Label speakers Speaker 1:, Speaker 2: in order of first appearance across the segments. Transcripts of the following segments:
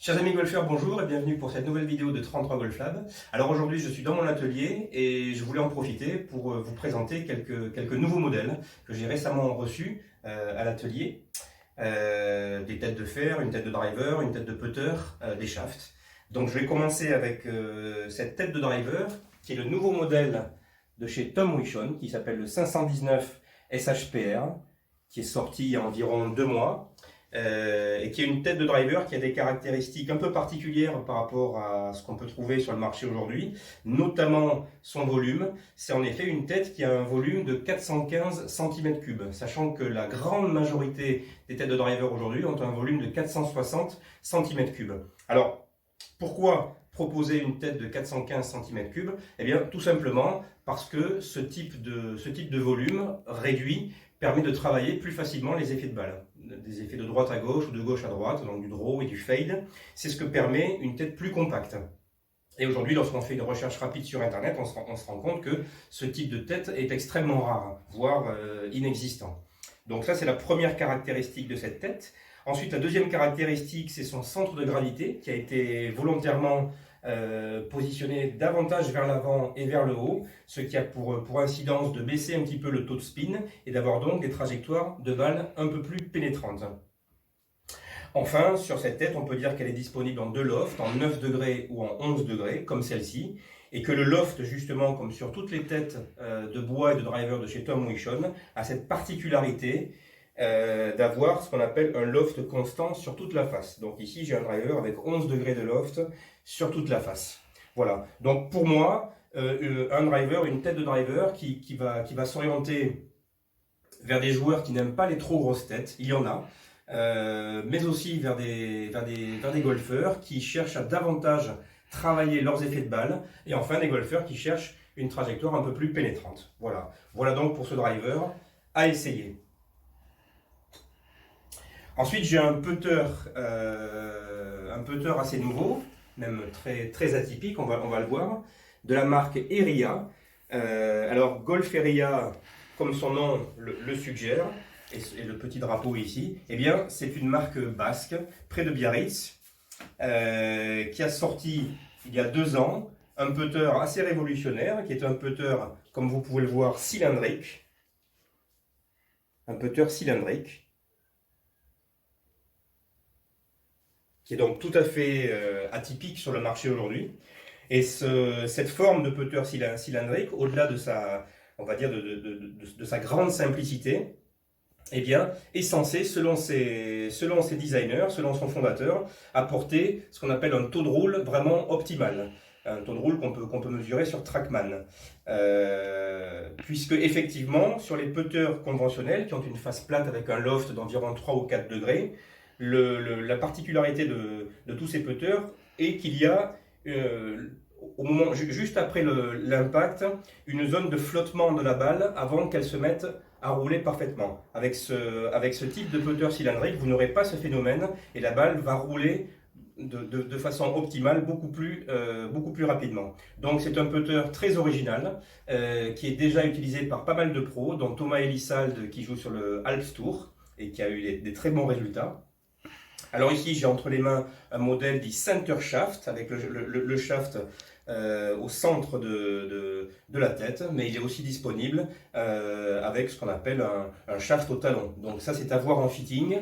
Speaker 1: Chers amis golfeurs, bonjour et bienvenue pour cette nouvelle vidéo de 33 Golf Lab. Alors aujourd'hui, je suis dans mon atelier et je voulais en profiter pour vous présenter quelques nouveaux modèles que j'ai récemment reçus à l'atelier. Des têtes de fer, une tête de driver, une tête de putter, des shafts. Donc je vais commencer avec cette tête de driver qui est le nouveau modèle de chez Tom Wishon qui s'appelle le 519 SHPR, qui est sorti il y a environ 2 mois. Et qui est une tête de driver qui a des caractéristiques un peu particulières par rapport à ce qu'on peut trouver sur le marché aujourd'hui, notamment son volume. C'est en effet une tête qui a un volume de 415 cm3, sachant que la grande majorité des têtes de driver aujourd'hui ont un volume de 460 cm3. Alors, pourquoi proposer une tête de 415 cm3? Eh bien, tout simplement parce que ce type de volume réduit permet de travailler plus facilement les effets de balle. Des effets de droite à gauche ou de gauche à droite, donc du draw et du fade. C'est ce que permet une tête plus compacte. Et aujourd'hui, lorsqu'on fait une recherche rapide sur Internet, on se rend compte que ce type de tête est extrêmement rare, voire inexistant. Donc ça, c'est la première caractéristique de cette tête. Ensuite, la deuxième caractéristique, c'est son centre de gravité, qui a été volontairement positionné davantage vers l'avant et vers le haut, ce qui a pour incidence de baisser un petit peu le taux de spin et d'avoir donc des trajectoires de balle un peu plus pénétrantes. Enfin, sur cette tête, on peut dire qu'elle est disponible en 2 lofts, en 9 degrés ou en 11 degrés, comme celle-ci, et que le loft, justement, comme sur toutes les têtes de bois et de driver de chez Tom Wishon, a cette particularité d'avoir ce qu'on appelle un loft constant sur toute la face. Donc ici, j'ai un driver avec 11 degrés de loft sur toute la face. Voilà. Donc pour moi, un driver, une tête de driver qui va s'orienter vers des joueurs qui n'aiment pas les trop grosses têtes, il y en a, mais aussi vers des golfeurs qui cherchent à davantage travailler leurs effets de balle, et enfin des golfeurs qui cherchent une trajectoire un peu plus pénétrante. Voilà. Voilà donc pour ce driver à essayer. Ensuite, j'ai un putter assez nouveau, même très atypique, on va le voir, de la marque Eria. Alors, Golf Eria, comme son nom le suggère, et le petit drapeau ici, eh bien, c'est une marque basque, près de Biarritz, qui a sorti, il y a 2 ans, un putter assez révolutionnaire, qui est un putter, comme vous pouvez le voir, cylindrique. Un putter cylindrique, qui est donc tout à fait atypique sur le marché aujourd'hui. Et cette forme de putter cylindrique, au-delà de sa, on va dire, de sa grande simplicité, eh bien, est censé, selon ses designers, selon son fondateur, apporter ce qu'on appelle un taux de roule vraiment optimal. Un taux de roule qu'on peut mesurer sur Trackman. Puisque effectivement, sur les putters conventionnels, qui ont une face plate avec un loft d'environ 3 ou 4 degrés, la particularité de tous ces putters est qu'il y a, au moment, juste après l'impact, une zone de flottement de la balle avant qu'elle se mette à rouler parfaitement. Avec ce type de putter cylindrique, vous n'aurez pas ce phénomène et la balle va rouler de façon optimale beaucoup plus rapidement. Donc c'est un putter très original qui est déjà utilisé par pas mal de pros, dont Thomas Elissalde qui joue sur le Alps Tour et qui a eu des très bons résultats. Alors ici j'ai entre les mains un modèle dit Center Shaft avec le shaft au centre de la tête, mais il est aussi disponible avec ce qu'on appelle un shaft au talon. Donc ça c'est à voir en fitting.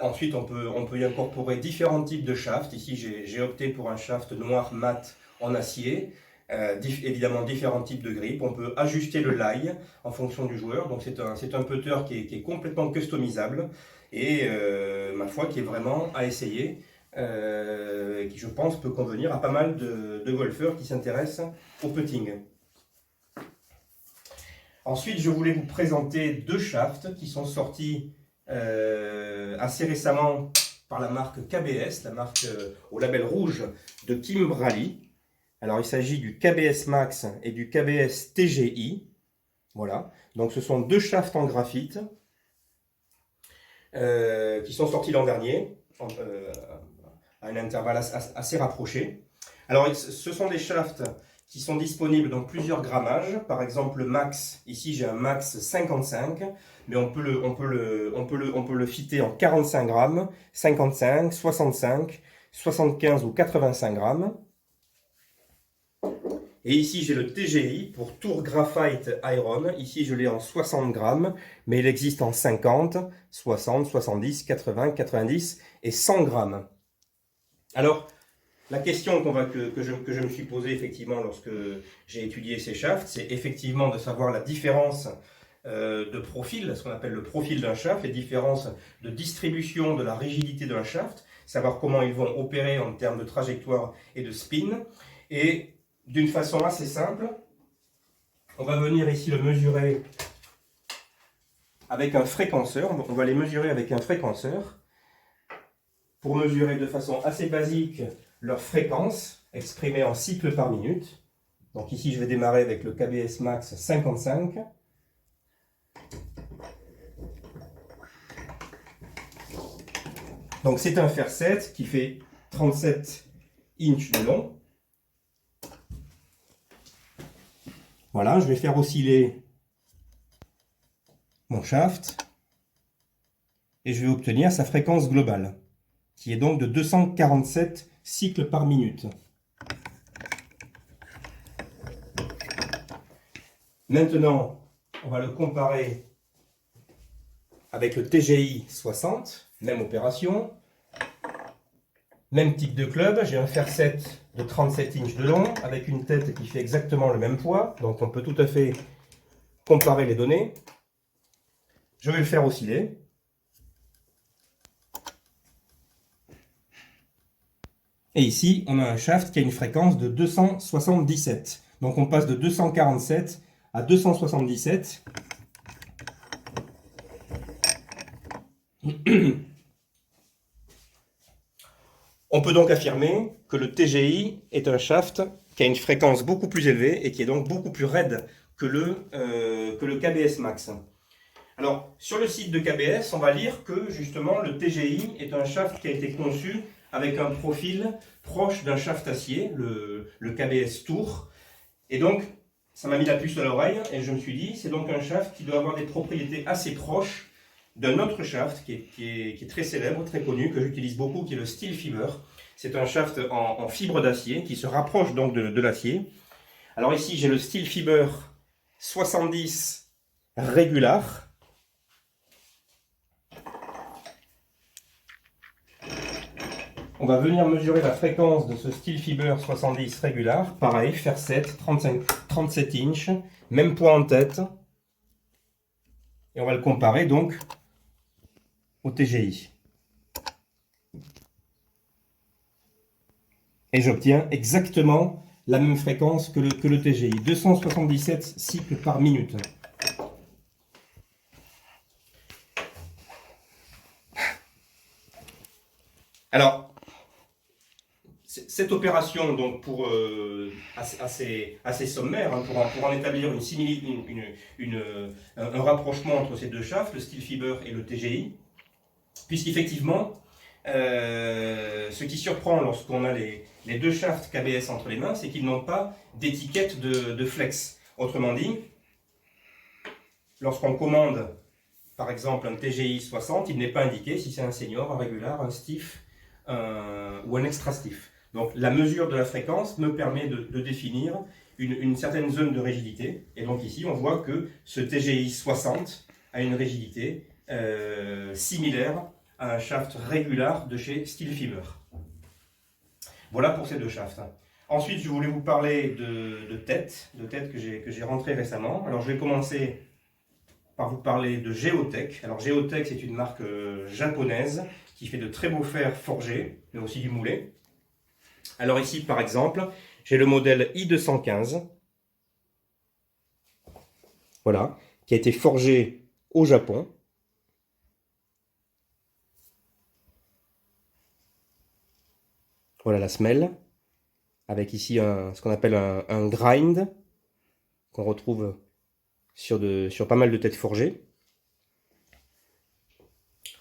Speaker 1: Ensuite on peut y incorporer différents types de shafts. Ici j'ai opté pour un shaft noir mat en acier. Évidemment différents types de grippe. On peut ajuster le lie en fonction du joueur. Donc c'est un putter qui est complètement customisable et ma foi qui est vraiment à essayer. Qui je pense peut convenir à pas mal de golfeurs qui s'intéressent au putting. Ensuite, je voulais vous présenter 2 shafts qui sont sortis assez récemment par la marque KBS, la marque au label rouge de Kim Brally. Alors, il s'agit du KBS Max et du KBS TGI. Voilà. Donc, ce sont 2 shafts en graphite qui sont sortis l'an dernier. À un intervalle assez rapproché. Alors, ce sont des shafts qui sont disponibles dans plusieurs grammages. Par exemple, le max, ici j'ai un max 55, mais on peut le fitter en 45 grammes, 55, 65, 75 ou 85 grammes. Et ici, j'ai le TGI pour Tour Graphite Iron. Ici, je l'ai en 60 grammes, mais il existe en 50, 60, 70, 80, 90 et 100 grammes. Alors, la question que je me suis posée effectivement lorsque j'ai étudié ces shafts, c'est effectivement de savoir la différence de profil, ce qu'on appelle le profil d'un shaft, les différences de distribution de la rigidité d'un shaft, savoir comment ils vont opérer en termes de trajectoire et de spin. Et d'une façon assez simple, on va venir ici le mesurer avec un fréquenceur. On va les mesurer avec un fréquenceur pour mesurer de façon assez basique leur fréquence exprimée en cycles par minute. Donc ici, je vais démarrer avec le KBS Max 55. Donc c'est un fer 7 qui fait 37 inches de long. Voilà, je vais faire osciller mon shaft et je vais obtenir sa fréquence globale, qui est donc de 247 cycles par minute. Maintenant, on va le comparer avec le TGI 60, même opération, même type de club. J'ai un fer 7 de 37 inches de long avec une tête qui fait exactement le même poids, donc on peut tout à fait comparer les données. Je vais le faire osciller. Et ici, on a un shaft qui a une fréquence de 277. Donc on passe de 247 à 277. On peut donc affirmer que le TGI est un shaft qui a une fréquence beaucoup plus élevée et qui est donc beaucoup plus raide que le KBS Max. Alors, sur le site de KBS, on va lire que justement le TGI est un shaft qui a été conçu avec un profil proche d'un shaft acier, le KBS Tour. Et donc, ça m'a mis la puce à l'oreille et je me suis dit, c'est donc un shaft qui doit avoir des propriétés assez proches d'un autre shaft qui est très célèbre, très connu, que j'utilise beaucoup, qui est le Steel Fiber. C'est un shaft en fibre d'acier qui se rapproche donc de l'acier. Alors ici, j'ai le Steel Fiber 70 régular. On va venir mesurer la fréquence de ce Steel Fiber 70 régular. Pareil, fer 7, 37 inches, même poids en tête. Et on va le comparer donc au TGI. Et j'obtiens exactement la même fréquence que le TGI, 277 cycles par minute. Alors, cette opération, donc assez sommaire, hein, pour en établir un rapprochement entre ces deux shafts, le Steel Fiber et le TGI, puisqu'effectivement, ce qui surprend lorsqu'on a les deux shafts KBS entre les mains, c'est qu'ils n'ont pas d'étiquette de flex. Autrement dit, lorsqu'on commande par exemple un TGI 60, il n'est pas indiqué si c'est un senior, un régular, un stiff ou un extra stiff. Donc la mesure de la fréquence me permet de définir une certaine zone de rigidité. Et donc ici, on voit que ce TGI 60 a une rigidité similaire à un shaft régular de chez Steel Fiber. Voilà pour ces deux shafts. Ensuite, je voulais vous parler de têtes que j'ai rentrées récemment. Alors je vais commencer par vous parler de Geotech. Alors Geotech, c'est une marque japonaise qui fait de très beaux fers forgés, mais aussi du moulé. Alors ici, par exemple, j'ai le modèle I215, voilà, qui a été forgé au Japon. Voilà la semelle, avec ici ce qu'on appelle un grind, qu'on retrouve sur pas mal de têtes forgées.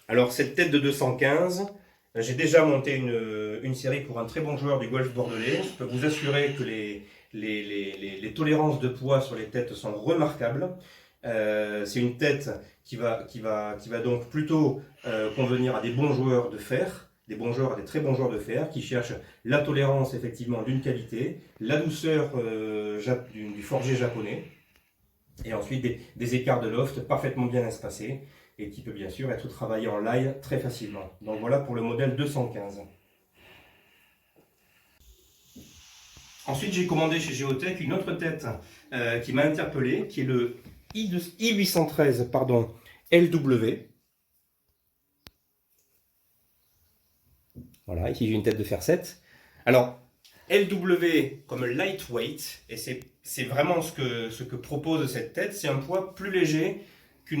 Speaker 1: Alors cette tête de 215, j'ai déjà monté une série pour un très bon joueur du golf bordelais. Je peux vous assurer que les tolérances de poids sur les têtes sont remarquables. C'est une tête qui va donc plutôt convenir à des bons joueurs de fer, des bons joueurs à des très bons joueurs de fer qui cherchent la tolérance effectivement d'une qualité, la douceur du forgé japonais, et ensuite des écarts de loft parfaitement bien espacés et qui peut bien sûr être travaillé en lie très facilement. Donc voilà pour le modèle 215. Ensuite, j'ai commandé chez Geotech une autre tête qui m'a interpellé, qui est le I813 LW. Voilà, ici j'ai une tête de fer 7. Alors, LW comme lightweight, et c'est vraiment ce que propose cette tête, c'est un poids plus léger que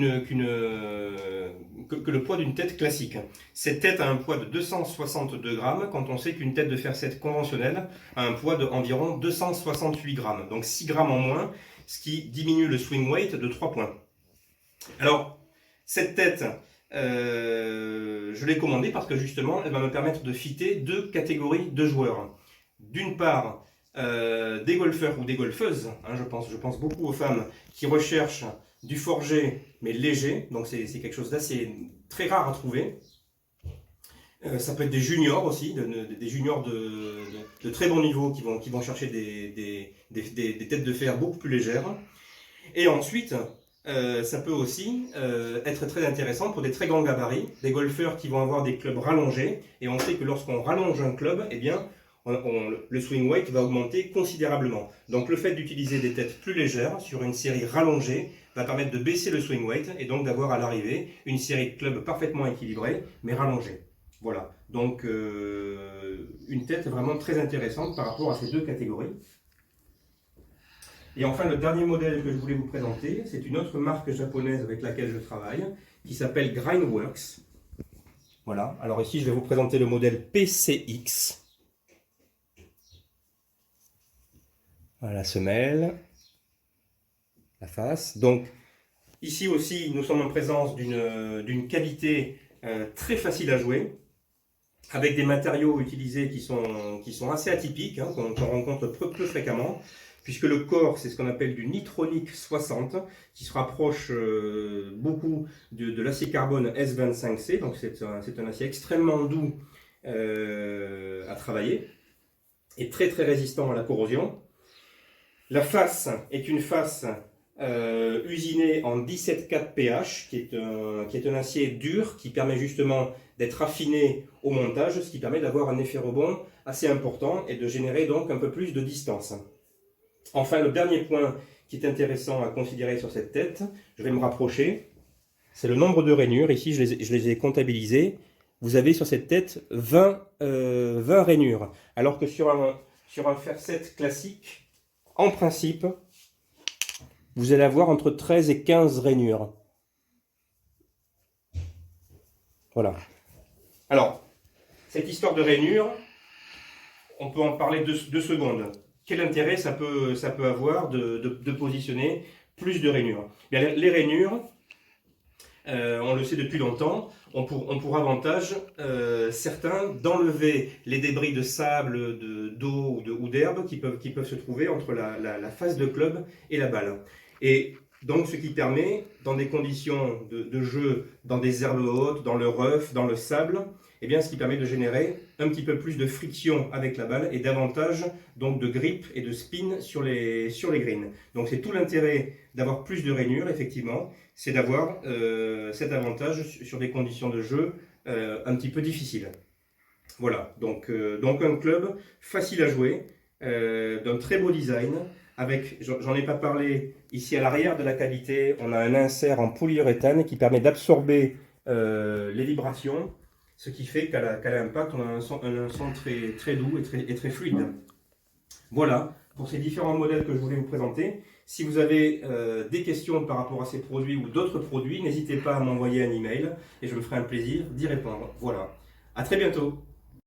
Speaker 1: le poids d'une tête classique. Cette tête a un poids de 262 grammes, quand on sait qu'une tête de fer 7 conventionnelle a un poids d'environ 268 grammes, donc 6 grammes en moins, ce qui diminue le swing weight de 3 points. Alors, cette tête, je l'ai commandée parce que justement, elle va me permettre de fitter deux catégories de joueurs. D'une part, des golfeurs ou des golfeuses, hein, je pense beaucoup aux femmes qui recherchent du forgé mais léger, donc c'est quelque chose d'assez très rare à trouver. Ça peut être des juniors aussi, des juniors de très bon niveau qui vont chercher des têtes de fer beaucoup plus légères. Et ensuite, ça peut aussi être très intéressant pour des très grands gabarits, des golfeurs qui vont avoir des clubs rallongés, et on sait que lorsqu'on rallonge un club, eh bien, le swing weight va augmenter considérablement. Donc le fait d'utiliser des têtes plus légères sur une série rallongée va permettre de baisser le swing weight et donc d'avoir à l'arrivée une série de clubs parfaitement équilibrée mais rallongée. Voilà, donc une tête vraiment très intéressante par rapport à ces deux catégories. Et enfin, le dernier modèle que je voulais vous présenter, c'est une autre marque japonaise avec laquelle je travaille, qui s'appelle Grindworks. Voilà, alors ici je vais vous présenter le modèle PCX. Voilà la semelle, la face. Donc ici aussi, nous sommes en présence d'une qualité très facile à jouer, avec des matériaux utilisés qui sont assez atypiques, hein, qu'on rencontre peu fréquemment, puisque le corps, c'est ce qu'on appelle du Nitronic 60, qui se rapproche beaucoup de l'acier carbone S25C, donc c'est un acier extrêmement doux à travailler, et très résistant à la corrosion. La face est une face usinée en 17,4 pH, qui est un acier dur qui permet justement d'être affiné au montage, ce qui permet d'avoir un effet rebond assez important et de générer donc un peu plus de distance. Enfin, le dernier point qui est intéressant à considérer sur cette tête, je vais me rapprocher, c'est le nombre de rainures. Ici, je les ai comptabilisées. Vous avez sur cette tête 20 rainures, alors que sur un fer 7 classique, en principe, vous allez avoir entre 13 et 15 rainures. Voilà. Alors, cette histoire de rainures, on peut en parler 2 secondes. Quel intérêt ça peut avoir de positionner plus de rainures? Bien, les rainures, on le sait depuis longtemps, ont pour avantage certains d'enlever les débris de sable, d'eau ou d'herbe qui peuvent se trouver entre la face de club et la balle. Et donc ce qui permet, dans des conditions de jeu, dans des herbes hautes, dans le rough, dans le sable, eh bien, ce qui permet de générer un petit peu plus de friction avec la balle et davantage donc, de grip et de spin sur les greens. Donc c'est tout l'intérêt d'avoir plus de rainures, effectivement, c'est d'avoir cet avantage sur des conditions de jeu un petit peu difficiles. Voilà, donc un club facile à jouer, d'un très beau design, avec, j'en ai pas parlé, ici à l'arrière de la cavité, on a un insert en polyuréthane qui permet d'absorber les vibrations, ce qui fait qu'à l'impact, on a un son très doux et très fluide. Voilà, pour ces différents modèles que je voulais vous présenter. Si vous avez des questions par rapport à ces produits ou d'autres produits, n'hésitez pas à m'envoyer un email et je me ferai un plaisir d'y répondre. Voilà, à très bientôt.